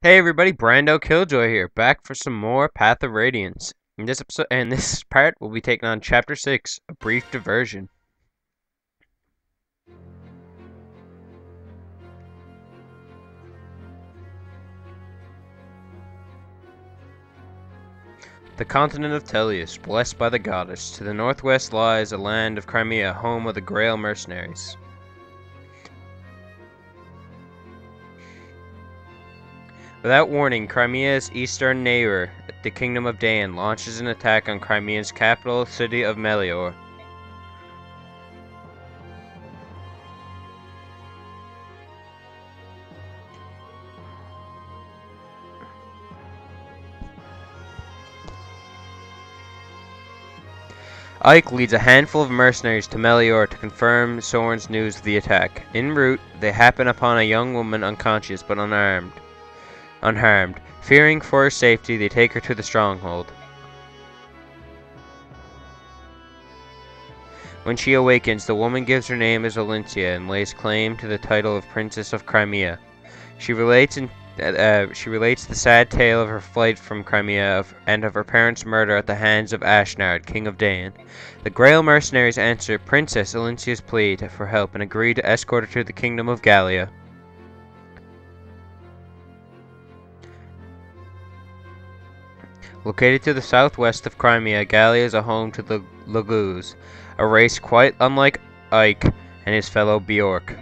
Hey everybody, Brando Killjoy here, back for some more Path of Radiance. In this episode, and this part, we'll be taking on Chapter 6, A Brief Diversion. The continent of Tellius, blessed by the goddess. To the northwest lies a land of Crimea, home of the Grail mercenaries. Without warning, Crimea's eastern neighbor, the Kingdom of Dan, launches an attack on Crimea's capital city of Melior. Ike leads a handful of mercenaries to Melior to confirm Soren's news of the attack. En route, they happen upon a young woman unconscious but unharmed. Fearing for her safety, they take her to the stronghold. When she awakens, the woman gives her name as Olincia and lays claim to the title of Princess of Crimea. She relates the sad tale of her flight from Crimea and of her parents' murder at the hands of Ashnard, King of Dan. The Grail mercenaries answer Princess Olincia's plea for help and agree to escort her to the kingdom of Gallia. Located to the southwest of Crimea, Gallia is a home to the Laguz, a race quite unlike Ike and his fellow Bjork.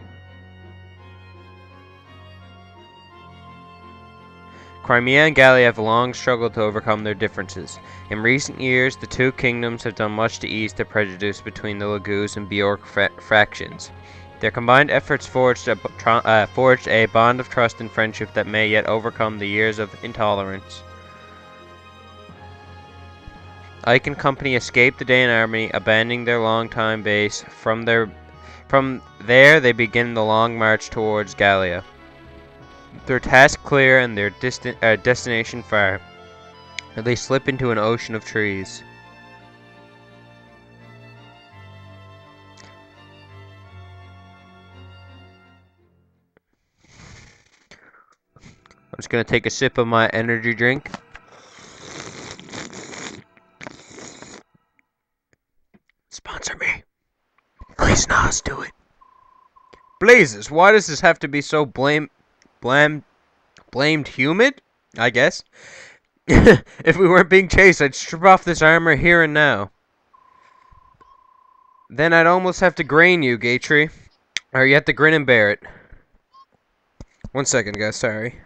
Crimea and Gallia have long struggled to overcome their differences. In recent years, the two kingdoms have done much to ease the prejudice between the Laguz and Bjork fractions. Their combined efforts forged a bond of trust and friendship that may yet overcome the years of intolerance. Ike and company escaped the Dain army, abandoning their long-time base. From there, they begin the long march towards Gallia. Their task clear and their destination far. They slip into an ocean of trees. I'm just gonna take a sip of my energy drink. Sponsor me. Please, Nas, do it. Blazes, why does this have to be so blamed humid? I guess. If we weren't being chased, I'd strip off this armor here and now. Then I'd almost have to grain you, Gatry. Or you have to grin and bear it. 1 second, guys, sorry.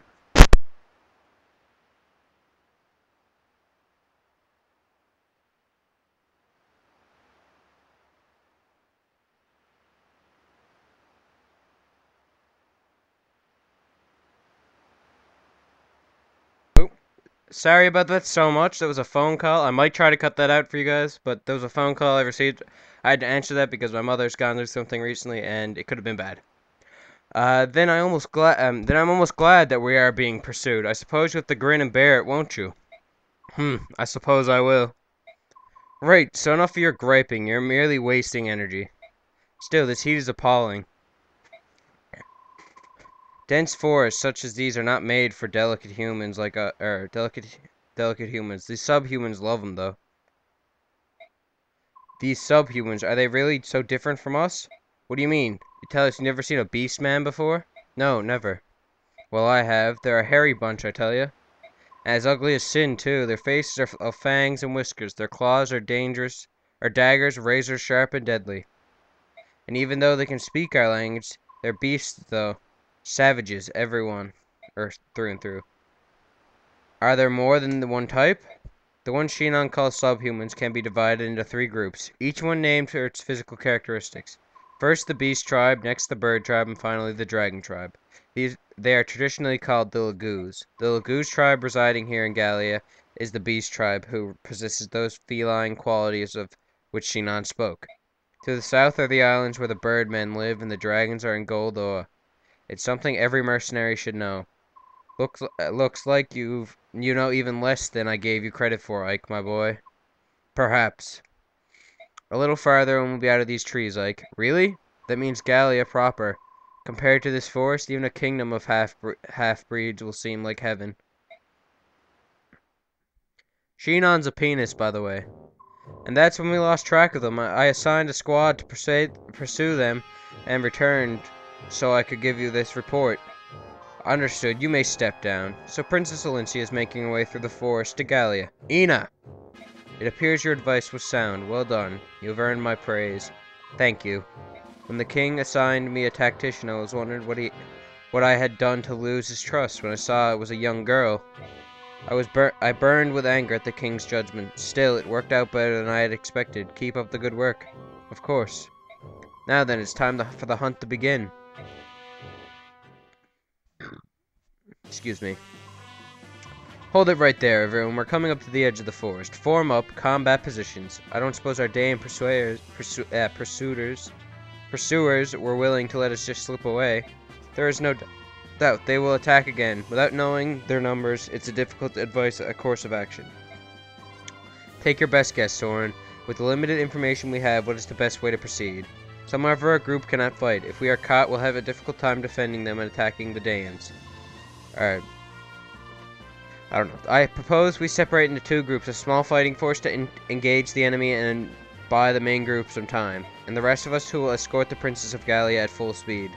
Sorry about that so much. That was a phone call. I might try to cut that out for you guys, but there was a phone call I received. I had to answer that because my mother's gone through something recently, and it could have been bad. Then I'm almost glad that we are being pursued. I suppose you have to grin and bear it, won't you? I suppose I will. Right, so enough of your griping. You're merely wasting energy. Still, this heat is appalling. Dense forests such as these are not made for delicate humans like delicate humans. These subhumans love them though. These subhumans, are they really so different from us? What do you mean? You tell us you've never seen a beast man before? No, never. Well, I have. They're a hairy bunch, I tell you. As ugly as sin, too. Their faces are of fangs and whiskers. Their claws are daggers, razor sharp and deadly. And even though they can speak our language, they're beasts, though. Savages, everyone. Through and through. Are there more than the one type? The ones Shinon calls subhumans can be divided into 3 groups, each one named for its physical characteristics. First the beast tribe, next the bird tribe, and finally the dragon tribe. They are traditionally called the Laguz. The Laguz tribe residing here in Gallia is the beast tribe, who possesses those feline qualities of which Shinon spoke. To the south are the islands where the birdmen live, and the dragons are in Goldoa. It's something every mercenary should know. Looks like you know even less than I gave you credit for, Ike, my boy. Perhaps. A little farther and we'll be out of these trees, Ike. Really? That means Gallia proper. Compared to this forest, even a kingdom of half-breeds will seem like heaven. Shinon's a penis, by the way. And that's when we lost track of them. I assigned a squad to pursue them and returned so I could give you this report. Understood. You may step down. So Princess Alicia is making her way through the forest to Gallia. Ina! It appears your advice was sound. Well done. You have earned my praise. Thank you. When the king assigned me a tactician, I was wondering what I had done to lose his trust. When I saw it was a young girl, I burned with anger at the king's judgment. Still, it worked out better than I had expected. Keep up the good work. Of course. Now then, it's time for the hunt to begin. Excuse me. Hold it right there, everyone. We're coming up to the edge of the forest. Form up, combat positions. I don't suppose our Daean pursuers were willing to let us just slip away. There is no doubt they will attack again. Without knowing their numbers, it's difficult to advise a course of action. Take your best guess, Soren. With the limited information we have, what is the best way to proceed? Some of our group cannot fight. If we are caught, we'll have a difficult time defending them and attacking the Daeans. Alright. I don't know. I propose we separate into two groups. A small fighting force to engage the enemy and buy the main group some time. And the rest of us who will escort the Princess of Gallia at full speed.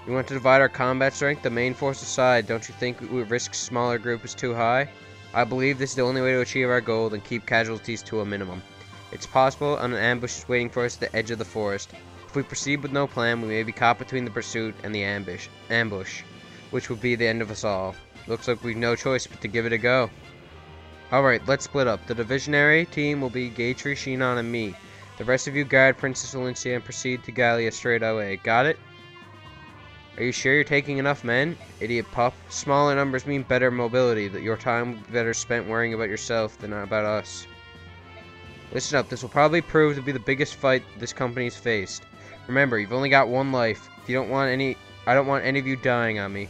We want to divide our combat strength, the main force aside. Don't you think we risk smaller group is too high? I believe this is the only way to achieve our goal and keep casualties to a minimum. It's possible an ambush is waiting for us at the edge of the forest. If we proceed with no plan, we may be caught between the pursuit and the ambush, which would be the end of us all. Looks like we've no choice but to give it a go. Alright, let's split up. The divisionary team will be Gatry, Shinon, and me. The rest of you guard Princess Alicia and proceed to Gallia straight away. Got it? Are you sure you're taking enough men? Idiot pup. Smaller numbers mean better mobility. That your time will be better spent worrying about yourself than about us. Listen up, this will probably prove to be the biggest fight this company's faced. Remember, you've only got one life. If you don't want I don't want any of you dying on me.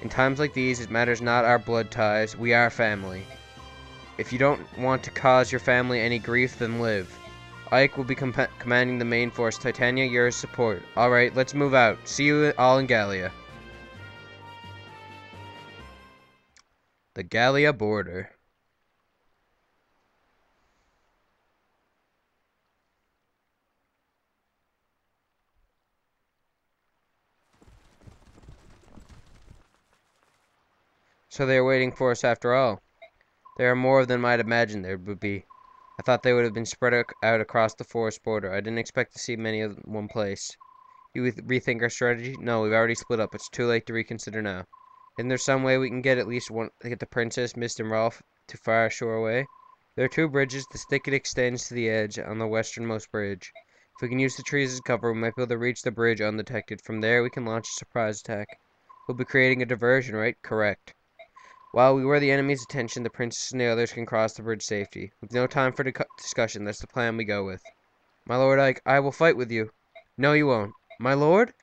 In times like these, it matters not our blood ties. We are family. If you don't want to cause your family any grief, then live. Ike will be commanding the main force. Titania, you're his support. Alright, let's move out. See you all in Gallia. The Gallia border. So they are waiting for us after all. There are more than I might imagine there would be. I thought they would have been spread out across the forest border. I didn't expect to see many in one place. You rethink our strategy? No, we've already split up. It's too late to reconsider now. Isn't there some way we can get at least one to get the Princess, Mist, and Rolf to far shore away? There are two bridges. The thicket extends to the edge on the westernmost bridge. If we can use the trees as cover, we might be able to reach the bridge undetected. From there, we can launch a surprise attack. We'll be creating a diversion, right? Correct. While we were the enemy's attention, the princess and the others can cross the bridge safely. With no time for discussion, that's the plan we go with. My lord Ike, I will fight with you. No, you won't. My lord?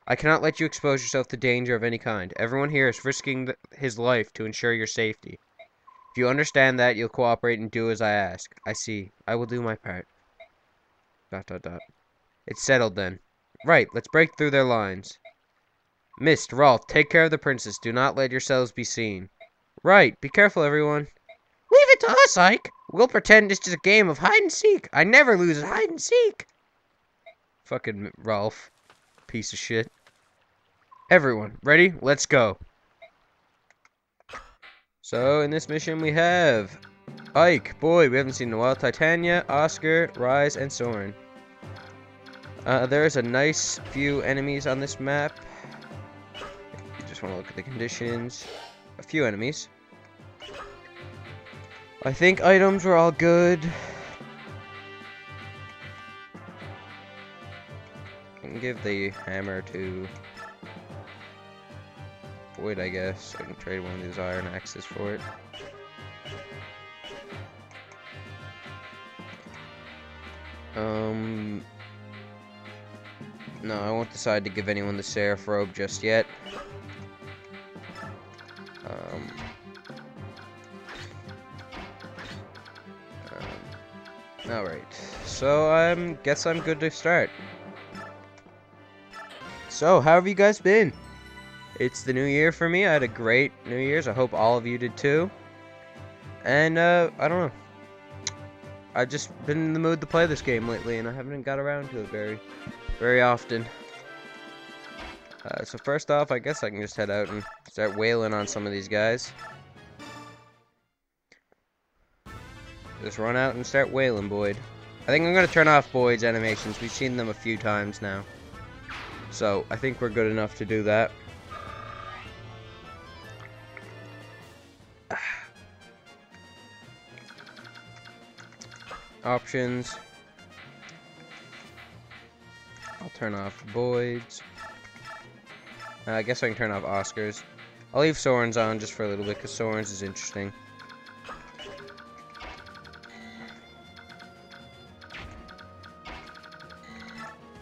I cannot let you expose yourself to danger of any kind. Everyone here is risking his life to ensure your safety. If you understand that, you'll cooperate and do as I ask. I see. I will do my part. ... It's settled then. Right, let's break through their lines. Mist, Rolf, take care of the princess. Do not let yourselves be seen. Right, be careful, everyone. Leave it to us, Ike. We'll pretend it's just a game of hide and seek. I never lose at hide and seek. Fucking Rolf. Piece of shit. Everyone, ready? Let's go. So, in this mission we have Ike, boy, we haven't seen in a while. Titania, Oscar, Rise, and Soren. There's a nice few enemies on this map. You just want to look at the conditions. A few enemies. I think items were all good. I can give the hammer to Void, I guess. I can trade one of these iron axes for it. No, I won't decide to give anyone the Seraph robe just yet. Alright, so guess I'm good to start. So, how have you guys been? It's the new year for me. I had a great New Year's. I hope all of you did too. And, I don't know. I've just been in the mood to play this game lately, and I haven't got around to it very often. So first off, I guess I can just head out and start wailing on some of these guys. Just run out and start wailing, Boyd. I think I'm going to turn off Boyd's animations. We've seen them a few times now. So, I think we're good enough to do that. Options. I'll turn off Boyd's. I guess I can turn off Oscar's. I'll leave Soren's on just for a little bit, because Soren's is interesting.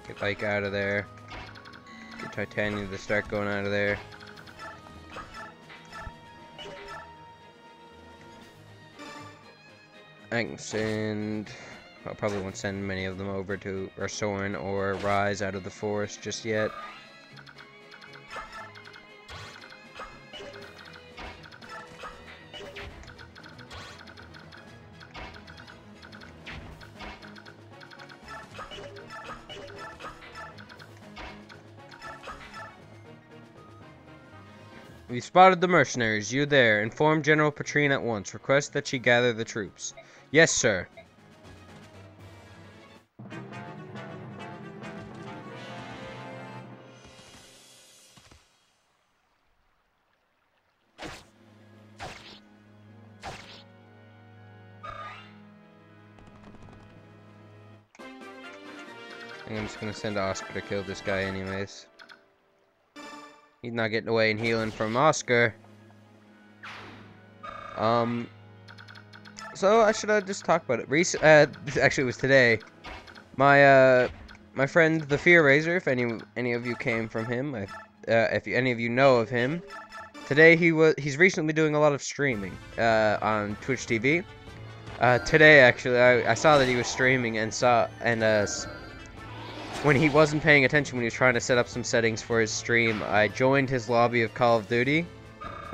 Get Ike out of there. Get Titania to start going out of there. I can send... I probably won't send many of them over to Soren or Rise out of the forest just yet. We spotted the mercenaries. You there. Inform General Patrine at once. Request that she gather the troops. Yes, sir. I think I'm just gonna send Oscar to kill this guy anyways. He's not getting away and healing from Oscar. So I should just talk about it. Actually, it was today. My friend the Fear Raiser. If any of you came from him, if any of you know of him, today he's recently doing a lot of streaming on Twitch TV. Today actually, I saw that he was streaming when he wasn't paying attention, when he was trying to set up some settings for his stream, I joined his lobby of Call of Duty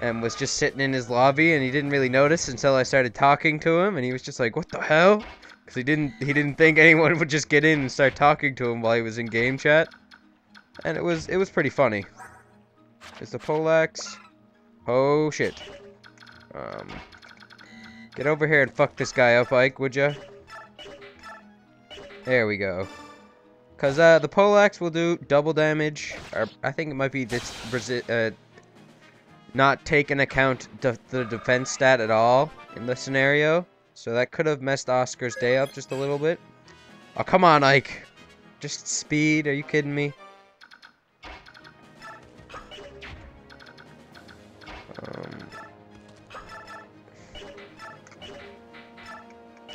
and was just sitting in his lobby, and he didn't really notice until I started talking to him, and he was just like, "What the hell?" Because he didn't think anyone would just get in and start talking to him while he was in game chat, and it was pretty funny. Is the poleaxe? Oh shit! Get over here and fuck this guy up, Ike, would ya? There we go. Because the poleaxe will do double damage, or I think it might be this not take into account the defense stat at all in the scenario. So that could have messed Oscar's day up just a little bit. Oh, come on, Ike. Just speed, are you kidding me?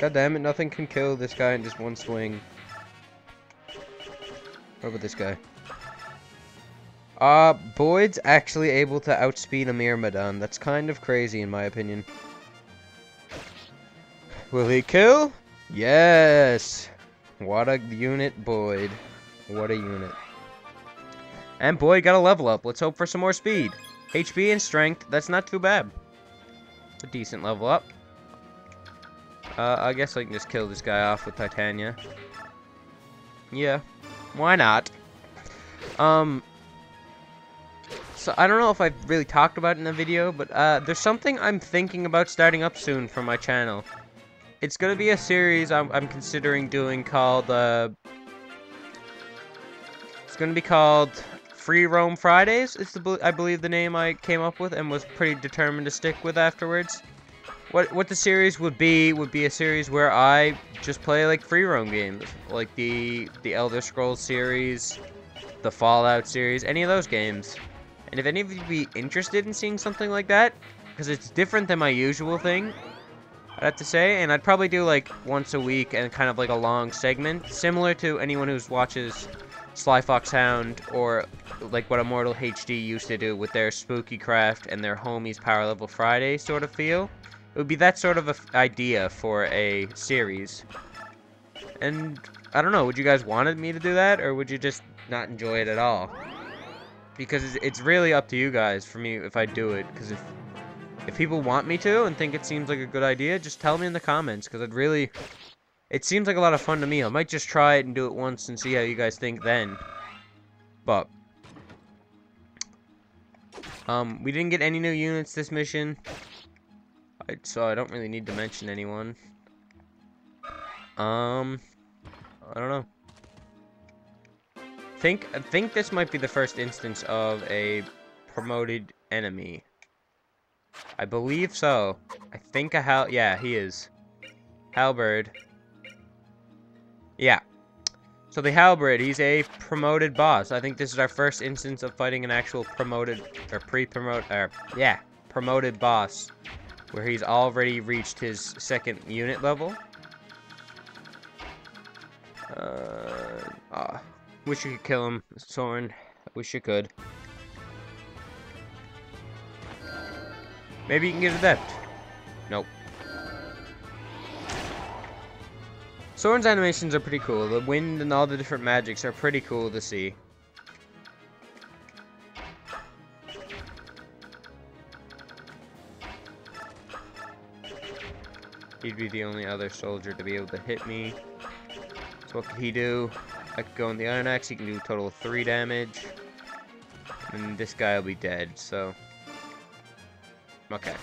God damn it, nothing can kill this guy in just one swing. What about this guy? Boyd's actually able to outspeed a Myrmidon. That's kind of crazy in my opinion. Will he kill? Yes! What a unit, Boyd. What a unit. And Boyd got a level up. Let's hope for some more speed. HP and strength, that's not too bad. A decent level up. I guess I can just kill this guy off with Titania. Yeah. Why not? So I don't know if I've really talked about it in the video, but there's something I'm thinking about starting up soon for my channel. It's gonna be a series I'm considering doing called it's gonna be called Free Roam Fridays. It's I believe the name I came up with and was pretty determined to stick with afterwards. What the series would be a series where I just play like free roam games, like the Elder Scrolls series, the Fallout series, any of those games. And if any of you be interested in seeing something like that, because it's different than my usual thing, I'd have to say, and I'd probably do like once a week and kind of like a long segment, similar to anyone who watches Sly Fox Hound or like what Immortal HD used to do with their Spooky Craft and their Homies Power Level Friday sort of feel. It would be that sort of a idea for a series. And I don't know, would you guys wanted me to do that, or would you just not enjoy it at all? Because it's really up to you guys for me if I do it. Because if people want me to and think it seems like a good idea, just tell me in the comments. Because it seems like a lot of fun to me. I might just try it and do it once and see how you guys think then. But we didn't get any new units this mission, so I don't really need to mention anyone. I don't know. I think this might be the first instance of a promoted enemy. I believe so. I think yeah, he is. Halberd. Yeah. So the Halberd, he's a promoted boss. I think this is our first instance of fighting an actual promoted or promoted boss, where he's already reached his second unit level. Wish you could kill him, Soren. Wish you could. Maybe you can get adept. Nope. Soren's animations are pretty cool. The wind and all the different magics are pretty cool to see. He'd be the only other soldier to be able to hit me. So what could he do? I could go in the Iron Axe. He can do a total of 3 damage. And this guy will be dead, so... Okay.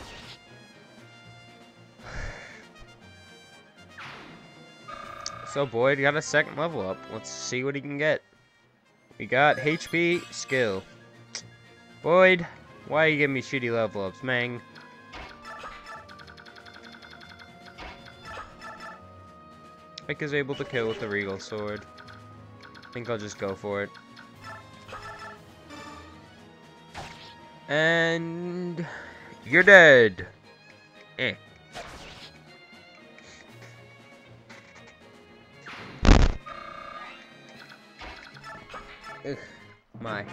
So Boyd got a second level up. Let's see what he can get. We got HP, skill. Boyd, why are you giving me shitty level ups, man? Ike is able to kill with the Regal Sword. I think I'll just go for it. And... you're dead! Eh. Ugh. My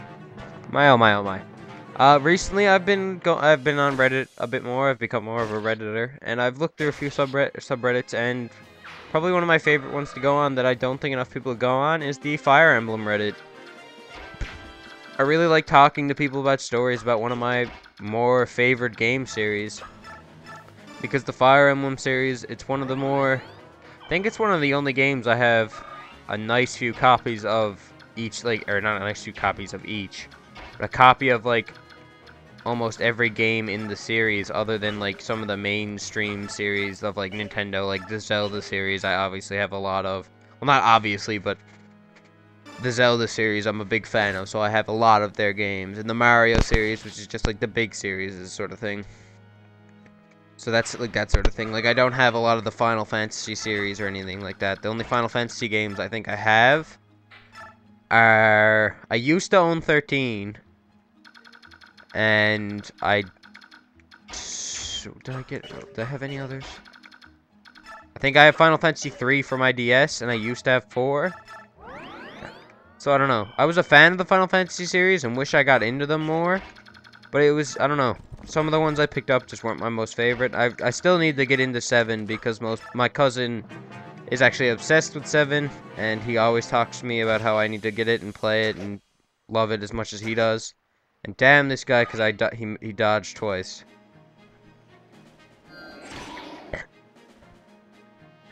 oh my oh my. Recently I've been on Reddit a bit more. I've become more of a Redditor, and I've looked through a few subreddits, and probably one of my favorite ones to go on that I don't think enough people go on is the Fire Emblem Reddit. I really like talking to people about stories about one of my more favored game series, because the Fire Emblem series, it's one of the more, I think it's one of the only games I have a nice few copies of each, like, or not a nice few copies of each, but a copy of, like, almost every game in the series, other than, like, some of the mainstream series of, like, Nintendo, like the Zelda series. I obviously have a lot of, well, not obviously, but the Zelda series I'm a big fan of, so I have a lot of their games. And the Mario series, which is just, like, the big series sort of thing. So that's, like, that sort of thing. Like, I don't have a lot of the Final Fantasy series or anything like that. The only Final Fantasy games I think I have are... I used to own 13. And did I have any others? I think I have Final Fantasy 3 for my DS, and I used to have 4. So I don't know. I was a fan of the Final Fantasy series and wish I got into them more. But it was, I don't know. Some of the ones I picked up just weren't my most favorite. I still need to get into 7 because my cousin is actually obsessed with 7. And he always talks to me about how I need to get it and play it and love it as much as he does. And damn this guy, because he dodged twice.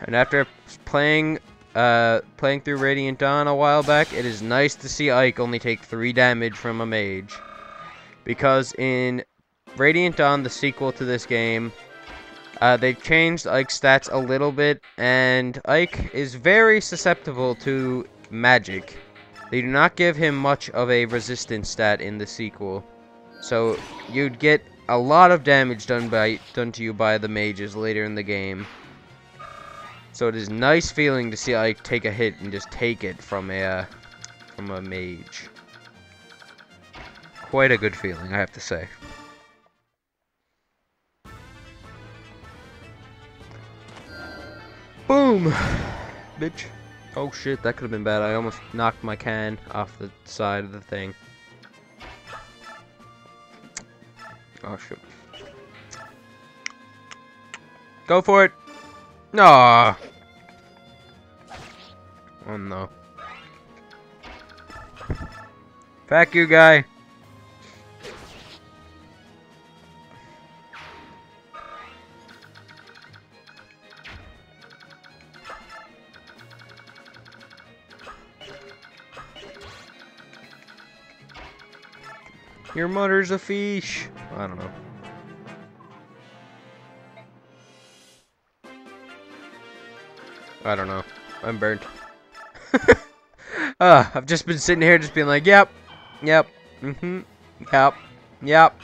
And after playing through Radiant Dawn a while back, it is nice to see Ike only take 3 damage from a mage. Because in Radiant Dawn, the sequel to this game, they've changed Ike's stats a little bit, and Ike is very susceptible to magic. They do not give him much of a resistance stat in the sequel. So you'd get a lot of damage done to you by the mages later in the game. So it is nice feeling to see Ike take a hit and just take it from a mage. Quite a good feeling, I have to say. Boom! Bitch. Oh shit, that could have been bad. I almost knocked my can off the side of the thing. Oh shit. Go for it! No. Oh no. Fuck you, guy. Your mother's a fish. I don't know. I don't know. I'm burnt. I've just been sitting here just being like, yep, yep, yep, yep,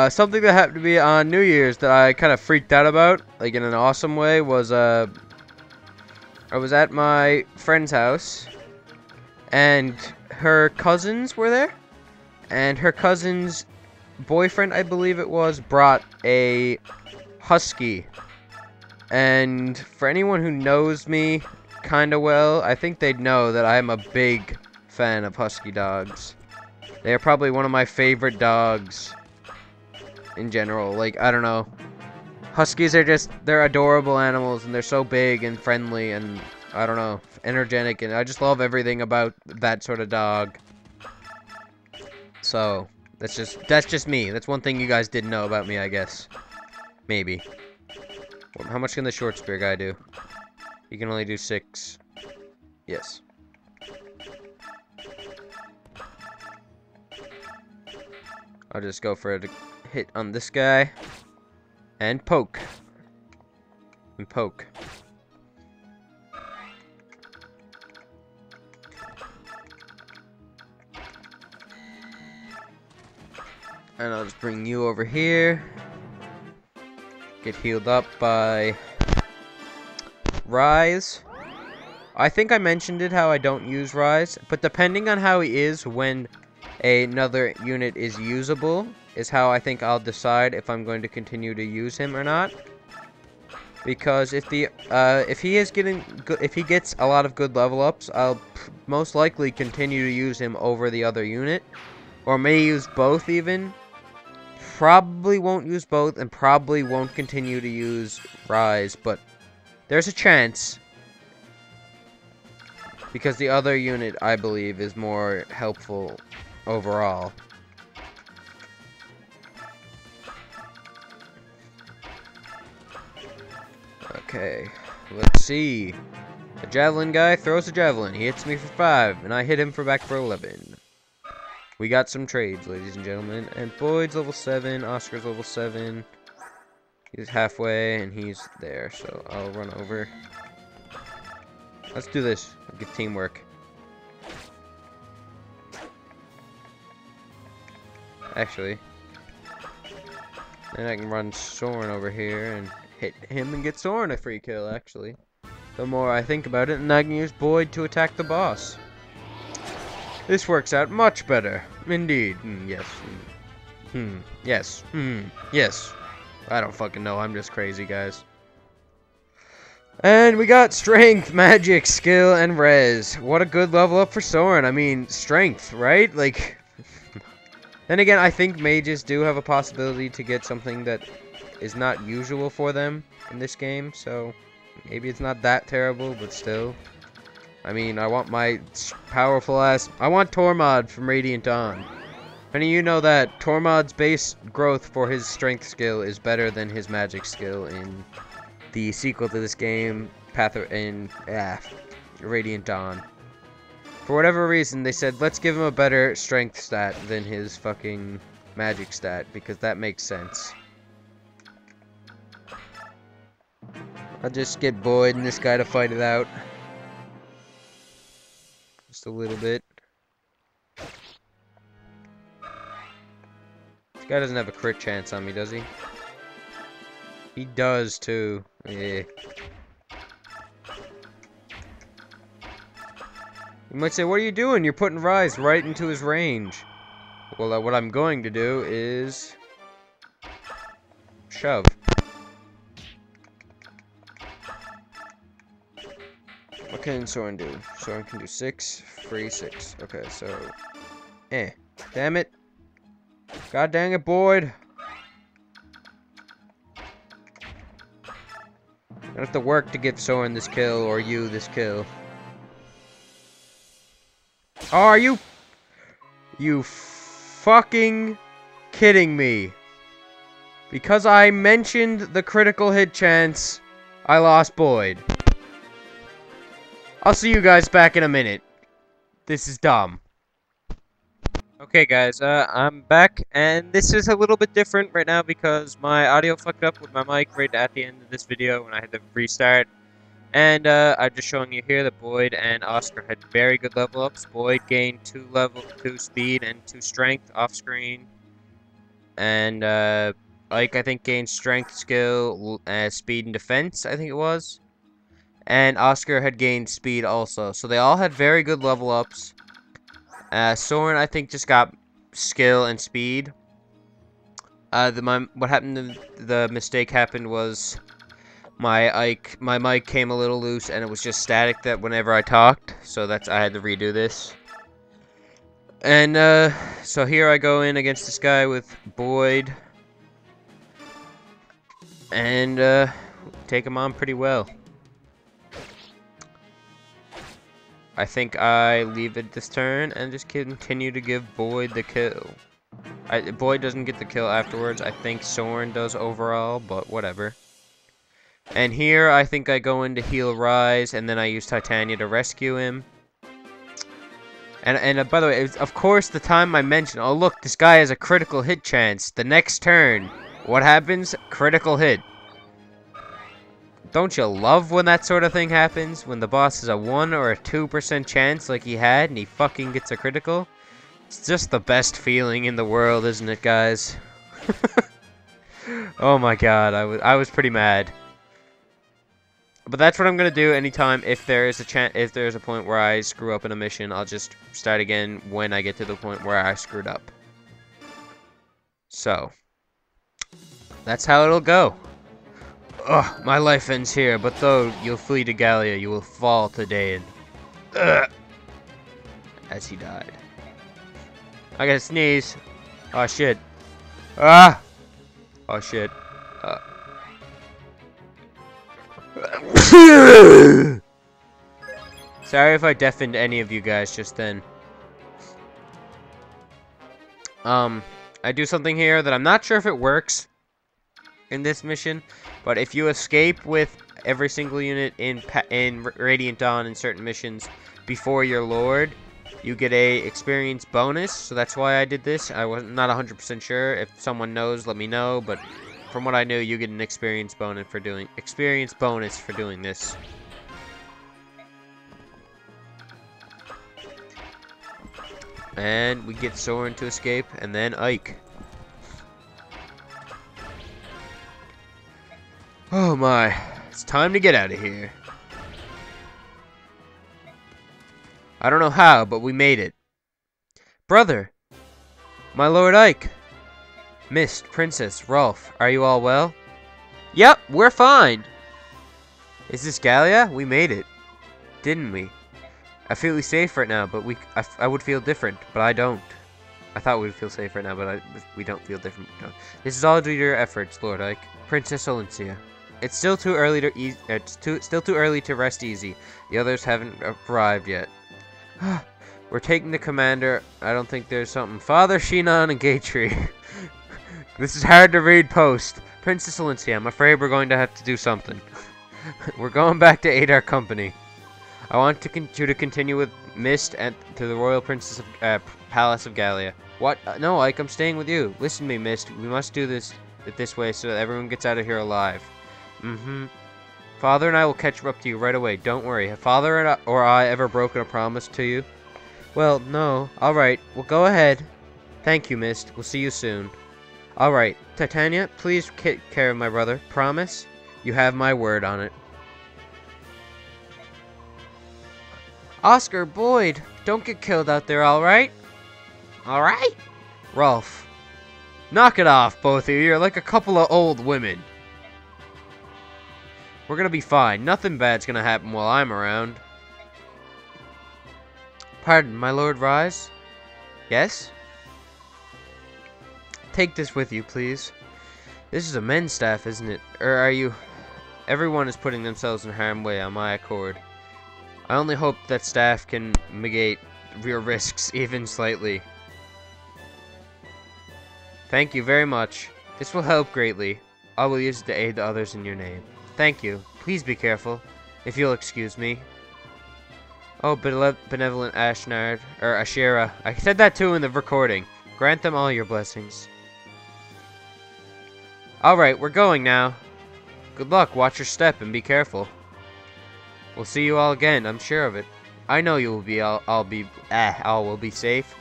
something that happened to be on New Year's that I kind of freaked out about, like in an awesome way, was, I was at my friend's house, and her cousins were there, and her cousin's boyfriend, I believe it was, brought a husky. And for anyone who knows me kind of well, I think they'd know that I'm a big fan of husky dogs. They are probably one of my favorite dogs in general. Like, I don't know. Huskies are just, they're adorable animals, and they're so big and friendly and, I don't know, energetic, and I just love everything about that sort of dog. So, that's just me. That's one thing you guys didn't know about me, I guess. Maybe. How much can the short spear guy do? He can only do 6. Yes. I'll just go for a hit on this guy. And poke. And poke. And I'll just bring you over here. Get healed up by Rise. I think I mentioned it how I don't use Rise, but depending on how he is when another unit is usable is how I think I'll decide if I'm going to continue to use him or not. Because if he gets a lot of good level ups, I'll most likely continue to use him over the other unit, or may use both even. Probably won't use both, and probably won't continue to use Rise, but there's a chance. Because the other unit, I believe, is more helpful overall. Okay, let's see. The javelin guy throws a javelin. He hits me for 5, and I hit him back for 11. We got some trades, ladies and gentlemen. And Boyd's level 7, Oscar's level 7. He's halfway, and he's there, so I'll run over. Let's do this. Get teamwork. Actually. Then I can run Soren over here and hit him and get Soren a free kill, actually. The more I think about it, and I can use Boyd to attack the boss. This works out much better. Indeed. Yes. Yes. Yes. I don't fucking know. I'm just crazy, guys. And we got Strength, Magic, Skill, and Res. What a good level up for Soren. I mean, Strength, right? Like... Then again, I think mages do have a possibility to get something that is not usual for them in this game, so... Maybe it's not that terrible, but still... I mean, I want my powerful ass... I want Tormod from Radiant on. If any of you know that, Tormod's base growth for his strength skill is better than his magic skill in the sequel to this game, Radiant Dawn. For whatever reason, they said, let's give him a better strength stat than his fucking magic stat, because that makes sense. I'll just get Boyd and this guy to fight it out. Just a little bit. This guy doesn't have a crit chance on me, does he? He does, too. Yeah. You might say, what are you doing? You're putting Rise right into his range. Well, what I'm going to do is... shove. What can Soren do? Soren can do 6, free 6. Okay, so... Damn it. God dang it, Boyd. I have to work to give Soren this kill, or you this kill. Oh, are you... You fucking kidding me? Because I mentioned the critical hit chance, I lost Boyd. I'll see you guys back in a minute. This is dumb. Okay, guys, I'm back, and this is a little bit different right now because my audio fucked up with my mic right at the end of this video when I had to restart. And, I'm just showing you here that Boyd and Oscar had very good level ups. Boyd gained 2 speed and 2 strength off screen. And, Ike, I think, gained strength, skill, speed, and defense, I think it was. And Oscar had gained speed also. So they all had very good level ups. Soren, I think, just got skill and speed. What happened? The mistake happened was my mic came a little loose, and it was just static that whenever I talked. So I had to redo this. And so here I go in against this guy with Boyd, and take him on pretty well. I think I leave it this turn and just continue to give Boyd the kill. Boyd doesn't get the kill afterwards. I think Soren does overall, but whatever. And here I think I go in to heal Rise, and then I use Titania to rescue him. And by the way, of course, the time I mentioned, oh look, this guy has a critical hit chance. The next turn, what happens? Critical hit. Don't you love when that sort of thing happens? When the boss has a 1 or a 2% chance like he had and he fucking gets a critical? It's just the best feeling in the world, isn't it, guys? Oh my god, I was pretty mad. But that's what I'm gonna do anytime if there is a point where I screw up in a mission, I'll just start again when I get to the point where I screwed up. So, that's how it'll go. Ugh, my life ends here, but though you'll flee to Gallia, you will fall to Dain. Ugh. As he died. I gotta sneeze. Oh shit. Ah! Oh shit. Sorry if I deafened any of you guys just then. I do something here that I'm not sure if it works in this mission, but if you escape with every single unit in Radiant Dawn in certain missions before your Lord, you get a experience bonus. So that's why I did this. I was not 100% sure. If someone knows, let me know. But from what I knew, you get an experience bonus for doing this. And we get Soren to escape, and then Ike. Oh my, it's time to get out of here. I don't know how, but we made it. Brother! My Lord Ike! Mist, Princess, Rolf, are you all well? Yep, we're fine! Is this Gallia? We made it. Didn't we? I feel safe right now, but I would feel different, but I don't. I thought we'd feel safe right now, but we don't feel different. No. This is all due to your efforts, Lord Ike. Princess Olencia. It's still too early to rest easy. The others haven't arrived yet. We're taking the commander. I don't think there's something. Father Shinon and Gatry. This is hard to read post. Princess Olencia, I'm afraid we're going to have to do something. We're going back to aid our company. I want you to continue with Mist and to the Royal Princess of Palace of Gallia. What? No, Ike, I'm staying with you. Listen to me, Mist. We must do this way so that everyone gets out of here alive. Father and I will catch up to you right away. Don't worry. Have Father or I ever broken a promise to you? Well, no. Alright. Well, go ahead. Thank you, Mist. We'll see you soon. Alright. Titania, please take care of my brother. Promise? You have my word on it. Oscar, Boyd, don't get killed out there, alright? Alright? Rolf. Knock it off, both of you. You're like a couple of old women. We're gonna be fine. Nothing bad's gonna happen while I'm around. Pardon, my Lord Rise? Yes? Take this with you, please. This is a men's staff, isn't it? Or are you... Everyone is putting themselves in harm's way on my accord. I only hope that staff can mitigate your risks even slightly. Thank you very much. This will help greatly. I will use it to aid the others in your name. Thank you. Please be careful, if you'll excuse me. Oh, benevolent Ashnard, or Ashira. I said that too in the recording. Grant them all your blessings. Alright, we're going now. Good luck, watch your step, and be careful. We'll see you all again, I'm sure of it. I know you will be all will be safe.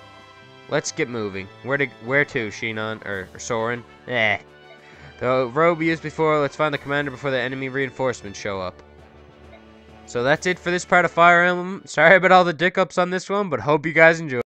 Let's get moving. Where to, Shinon, or Soren? The road we used before, let's find the commander before the enemy reinforcements show up. So that's it for this part of Fire Emblem. Sorry about all the dick-ups on this one, but hope you guys enjoy.